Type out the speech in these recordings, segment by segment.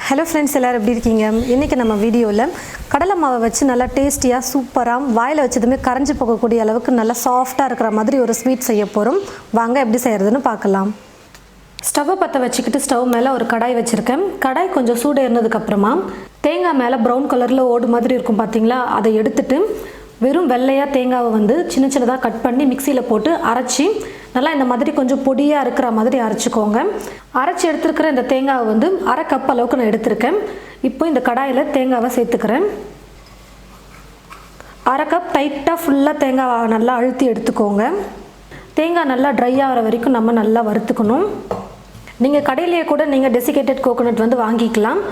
Hello friends, எல்லோரும் எப்படி இருக்கீங்க? இன்றைக்கி நம்ம வீடியோவில் கடலை மாவை வச்சு நல்லா டேஸ்டியாக சூப்பராக வாயில் வச்சதுமே கரைஞ்சி போகக்கூடிய அளவுக்கு நல்லா சாஃப்டாக இருக்கிற மாதிரி ஒரு ஸ்வீட் செய்ய போகிறோம். வாங்க எப்படி செய்கிறதுன்னு பார்க்கலாம். ஸ்டவ்வை பற்ற வச்சுக்கிட்டு ஸ்டவ் மேலே ஒரு கடாய் வச்சுருக்கேன். கடாய் கொஞ்சம் சூடு ஏறினதுக்கப்புறமா தேங்காய் மேலே ப்ரௌன் கலரில் ஓடு மாதிரி இருக்கும் பார்த்தீங்களா, அதை எடுத்துட்டு வெறும் வெள்ளையாக தேங்காவை சின்ன சின்னதாக கட் பண்ணி மிக்சியில் போட்டு அரைச்சி நல்லா இந்த மாதிரி கொஞ்சம் பொடியாக இருக்கிற மாதிரி அரைச்சிக்கோங்க. அரைச்சி எடுத்துருக்கிற இந்த தேங்காவை அரை கப் அளவுக்கு நான் எடுத்திருக்கேன். இப்போ இந்த கடாயில் தேங்காவை சேர்த்துக்கிறேன். அரை கப் டைட்டாக ஃபுல்லாக தேங்காவை நல்லா அழுத்தி எடுத்துக்கோங்க. தேங்காய் நல்லா ட்ரை ஆகிற வரைக்கும் நம்ம நல்லா வறுத்துக்கணும். நீங்கள் கடையிலேயே கூட நீங்கள் டெசிகேட்டட் கோகோனட் வாங்கிக்கலாம்.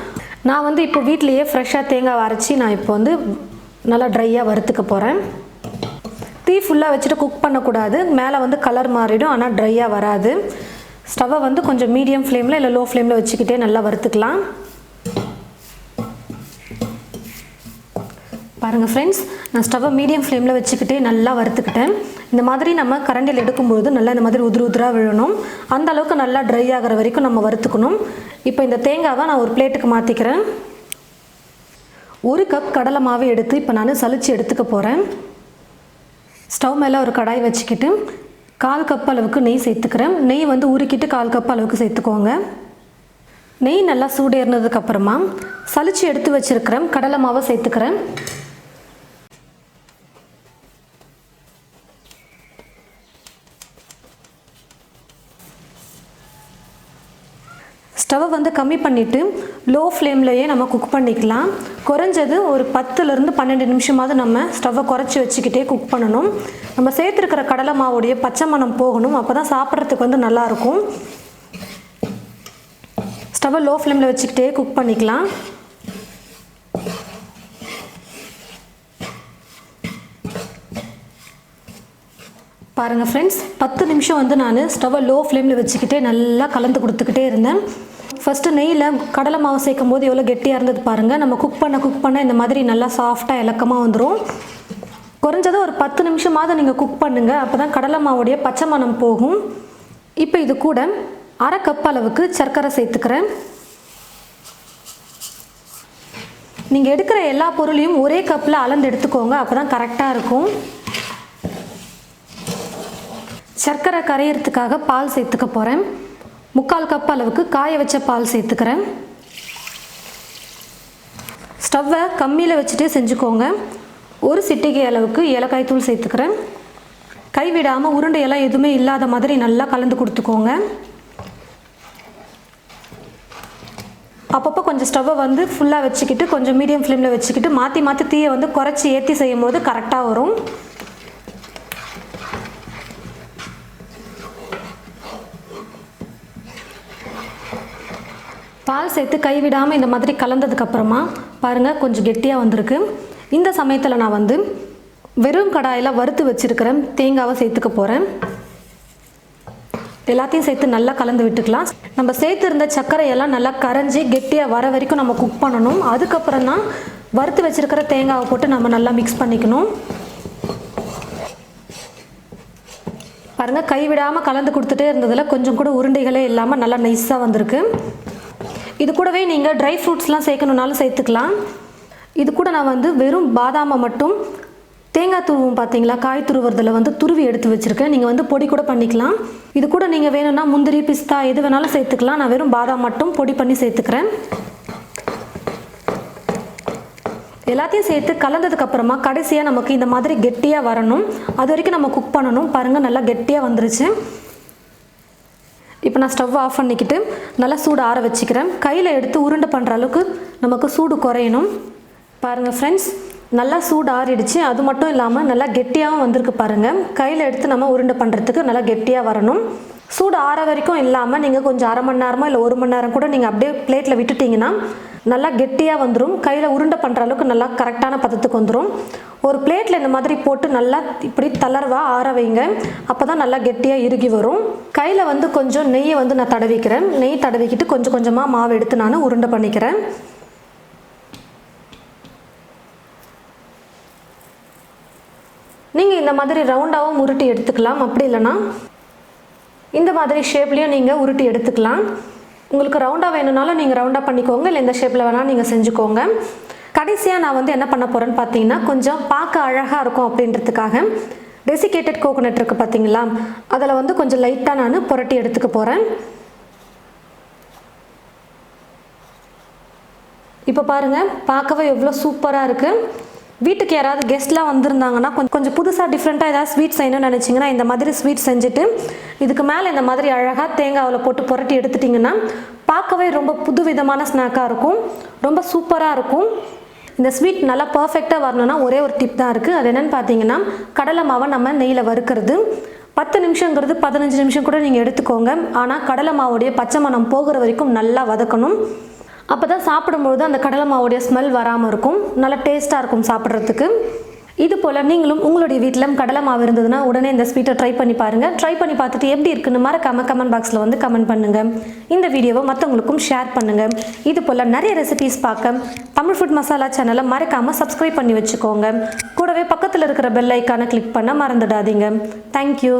நான் இப்போ வீட்டிலையே ஃப்ரெஷ்ஷாக தேங்காவை அரைச்சி நான் இப்போ நல்லா ட்ரையாக வறுத்துக்க போகிறேன். தீ ஃபுல்லாக வச்சுட்டு குக் பண்ணக்கூடாது, மேலே கலர் மாறிடும், ஆனால் ட்ரையாக வராது. ஸ்டவ்வை கொஞ்சம் மீடியம் ஃப்ளேமில் இல்லை லோ ஃப்ளேமில் வச்சுக்கிட்டே நல்லா வறுத்துக்கலாம். பாருங்கள் ஃப்ரெண்ட்ஸ், நான் ஸ்டவ்வை மீடியம் ஃப்ளேமில் வச்சுக்கிட்டே நல்லா வறுத்துக்கிட்டேன். இந்த மாதிரி நம்ம கரண்டில் எடுக்கும்பொழுது நல்லா இந்த மாதிரி உதிராக விழணும். அந்த அளவுக்கு நல்லா ட்ரை ஆகிற வரைக்கும் நம்ம வறுத்துக்கணும். இப்போ இந்த தேங்காவை நான் ஒரு பிளேட்டுக்கு மாற்றிக்கிறேன். ஒரு கப் கடலை மாவு எடுத்து இப்போ நான் சலிச்சு எடுத்துக்க போகிறேன். ஸ்டவ் மேலே ஒரு கடாய் வச்சுக்கிட்டு 1/4 கப் அளவுக்கு நெய் சேர்த்துக்கிறேன். நெய் உருக்கிட்டு 1/4 கப் அளவுக்கு சேர்த்துக்கோங்க. நெய் நல்லா சூடேறினதுக்கப்புறமா சலிச்சு எடுத்து வச்சுருக்கிறேன் கடலை மாவை சேர்த்துக்கிறேன். ஸ்டவ்வை கம்மி பண்ணிவிட்டு லோ ஃப்ளேம்லையே நம்ம குக் பண்ணிக்கலாம். குறைஞ்சது ஒரு 10லேருந்து 12 நிமிஷமாவது நம்ம ஸ்டவ்வை குறைச்சி வச்சுக்கிட்டே குக் பண்ணணும். நம்ம சேர்த்துருக்கிற கடலை மாவுடைய பச்சை மணம் போகணும், அப்போ தான் சாப்பிட்றதுக்கு நல்லாயிருக்கும். ஸ்டவ்வை லோ ஃப்ளேமில் வச்சுக்கிட்டே குக் பண்ணிக்கலாம். பாருங்கள் ஃப்ரெண்ட்ஸ், 10 நிமிஷம் நான் ஸ்டவ்வை லோ ஃப்ளேமில் வச்சுக்கிட்டே நல்லா கலந்து கொடுத்துக்கிட்டே இருந்தேன். ஃபஸ்ட்டு நெய்யில் கடலை மாவு சேர்க்கும் போது எவ்வளோ கெட்டியாக இருந்தது பாருங்கள். நம்ம குக் பண்ண இந்த மாதிரி நல்லா சாஃப்டாக இலக்கமாக வந்துடும். குறைஞ்சது ஒரு 10 நிமிஷமாவது நீங்கள் குக் பண்ணுங்கள், அப்போ தான் கடலை மாவுடைய பச்சை மணம் போகும். இப்போ இது கூட அரை கப் அளவுக்கு சர்க்கரை சேர்த்துக்கிறேன். நீங்கள் எடுக்கிற எல்லா பொருளையும் ஒரே கப்பில் அளந்து எடுத்துக்கோங்க, அப்போ தான் கரெக்டாக இருக்கும். சர்க்கரை கரையிறதுக்காக பால் சேர்த்துக்க போகிறேன். 3/4 கப் அளவுக்கு காய வச்ச பால் சேர்த்துக்கிறேன். ஸ்டவ்வை கம்மியில் வச்சுட்டே செஞ்சுக்கோங்க. ஒரு சிட்டிகை அளவுக்கு ஏலக்காய் தூள் சேர்த்துக்கிறேன். கைவிடாமல் உருண்டையெல்லாம் எதுவுமே இல்லாத மாதிரி நல்லா கலந்து கொடுத்துக்கோங்க. அப்பப்போ கொஞ்சம் ஸ்டவ்வை ஃபுல்லாக வச்சுக்கிட்டு கொஞ்சம் மீடியம் ஃப்ளேமில் வச்சுக்கிட்டு மாற்றி மாற்றி தீயை குறைச்சி ஏற்றி செய்யும் போது கரெக்டாக வரும். பால் சேர்த்து கைவிடாமல் இந்த மாதிரி கலந்ததுக்கப்புறமா பாருங்கள் கொஞ்சம் கெட்டியாக வந்திருக்கு. இந்த சமயத்தில் நான் வெறும் கடாயில் வறுத்து வச்சுருக்கிறேன் தேங்காவை சேர்த்துக்க போகிறேன். எல்லாத்தையும் சேர்த்து நல்லா கலந்து விட்டுக்கலாம். நம்ம சேர்த்துருந்த சர்க்கரையெல்லாம் நல்லா கரைஞ்சி கெட்டியாக வர வரைக்கும் நம்ம குக் பண்ணணும். அதுக்கப்புறம் தான் வறுத்து வச்சுருக்கிற தேங்காவை போட்டு நம்ம நல்லா மிக்ஸ் பண்ணிக்கணும். பாருங்கள், கைவிடாமல் கலந்து கொடுத்துட்டே இருந்ததில் கொஞ்சம் கூட உருண்டைகளே இல்லாமல் நல்லா நைஸாக வந்திருக்கு. இது கூடவே நீங்கள் ட்ரை ஃப்ரூட்ஸ்லாம் சேர்க்கணுன்னாலும் சேர்த்துக்கலாம். இது கூட நான் வெறும் பாதாமை மட்டும் தேங்காய் துருவும் பார்த்தீங்களா, காய் துருவுறதில் துருவி எடுத்து வச்சுருக்கேன். நீங்கள் பொடி கூட பண்ணிக்கலாம். இது கூட நீங்கள் வேணும்னா முந்திரி பிஸ்தா எது வேணாலும் சேர்த்துக்கலாம். நான் வெறும் பாதாம் மட்டும் பொடி பண்ணி சேர்த்துக்கிறேன். எல்லாத்தையும் சேர்த்து கலந்ததுக்கப்புறமா கடைசியாக நமக்கு இந்த மாதிரி கெட்டியாக வரணும். அது வரைக்கும் நம்ம குக் பண்ணணும். பாருங்கள், நல்லா கெட்டியாக வந்துருச்சு. இப்போ நான் ஸ்டவ் ஆஃப் பண்ணிக்கிட்டு நல்லா சூடு ஆற வச்சுக்கிறேன். கையில் எடுத்து உருண்டை பண்ணுற அளவுக்கு நமக்கு சூடு குறையணும். பாருங்கள் ஃப்ரெண்ட்ஸ், நல்லா சூடு ஆறிடுச்சு. அது மட்டும் இல்லாமல் நல்லா கெட்டியாகவும் வந்திருக்கு பாருங்கள். கையில் எடுத்து நம்ம உருண்டை பண்ணுறதுக்கு நல்லா கெட்டியாக வரணும். சூடு ஆற வரைக்கும் இல்லாமல் நீங்கள் கொஞ்சம் அரை மணி நேரமோ இல்லை 1 மணி நேரம் கூட நீங்கள் அப்படியே பிளேட்டில் விட்டுட்டிங்கன்னா நல்லா கெட்டியாக வந்துடும். கையில் உருண்டை பண்ணுற அளவுக்கு நல்லா கரெக்டான பதத்துக்கு வந்துடும். ஒரு பிளேட்டில் இந்த மாதிரி போட்டு நல்லா இப்படி தளர்வாக ஆற வைங்க, அப்போ தான் நல்லா கெட்டியாக இறுகி வரும். கையில் கொஞ்சம் நெய்யை நான் தடவிக்கிறேன். நெய் தடவிக்கிட்டு கொஞ்சம் கொஞ்சமாக மாவு எடுத்து நான் உருண்டை பண்ணிக்கிறேன். நீங்கள் இந்த மாதிரி ரவுண்டாகவும் உருட்டி எடுத்துக்கலாம். அப்படி இல்லைன்னா இந்த மாதிரி ஷேப்லேயும் நீங்கள் உருட்டி எடுத்துக்கலாம். உங்களுக்கு ரவுண்டாக வேணும்னாலும் நீங்கள் ரவுண்டாக பண்ணிக்கோங்க, இல்லை இந்த ஷேப்பில் வேணாலும் நீங்கள் செஞ்சுக்கோங்க. கடைசியாக நான் வந்து என்ன பண்ண போகிறேன்னு பார்த்தீங்கன்னா, கொஞ்சம் பார்க்க அழகாக இருக்கும் அப்படின்றதுக்காக டெசிகேட்டட் கோகோனட் இருக்குது பார்த்தீங்களா, அதில் வந்து கொஞ்சம் லைட்டாக நான் புரட்டி எடுத்துக்க போகிறேன். இப்போ பாருங்கள், பார்க்கவே எவ்வளோ சூப்பராக இருக்குது. வீட்டுக்கு யாராவது கெஸ்ட்லாம் வந்திருந்தாங்கன்னா கொஞ்சம் புதுசாக டிஃப்ரெண்ட்டாக ஏதாவது ஸ்வீட் செய்யணும்னு நினச்சிங்கன்னா இந்த மாதிரி ஸ்வீட் செஞ்சுட்டு இதுக்கு மேலே இந்த மாதிரி அழகாக தேங்காவில் போட்டு புரட்டி எடுத்துட்டிங்கன்னா பார்க்கவே ரொம்ப புது விதமான ஸ்நாக்காக இருக்கும், ரொம்ப சூப்பராக இருக்கும். இந்த ஸ்வீட் நல்லா பர்ஃபெக்டாக வரணும்னா ஒரே ஒரு டிப் தான் இருக்குது. அது என்னென்னு பார்த்தீங்கன்னா, கடலை மாவை நம்ம நெய்யில் வறுக்கிறது. 10 நிமிஷங்கிறது 15 நிமிஷம் கூட நீங்கள் எடுத்துக்கோங்க. ஆனால் கடலை மாவுடைய பச்சை மணம் போகிற வரைக்கும் நல்லா வதக்கணும். அப்போ தான் சாப்பிடும்பொழுது அந்த கடலை மாவுடைய ஸ்மெல் வராமல் இருக்கும், நல்லா டேஸ்ட்டாக இருக்கும் சாப்பிட்றதுக்கு. இது போல் நீங்களும் உங்களுடைய வீட்டில் கடலை மாவு இருந்ததுன்னா உடனே இந்த ஸ்வீட்டை ட்ரை பண்ணி பாருங்கள். ட்ரை பண்ணி பார்த்துட்டு எப்படி இருக்குன்னு மறக்காம கமெண்ட் பாக்ஸில் வந்து கமெண்ட் பண்ணுங்கள். இந்த வீடியோவை மற்றவங்களுக்கும் ஷேர் பண்ணுங்கள். இது போல் நிறைய ரெசிபீஸ் பார்க்க தமிழ் ஃபுட் மசாலா சேனலை மறக்காமல் சப்ஸ்கிரைப் பண்ணி வச்சுக்கோங்க. கூடவே பக்கத்தில் இருக்கிற பெல் ஐக்கானை கிளிக் பண்ண மறந்துடாதீங்க. தேங்க்யூ.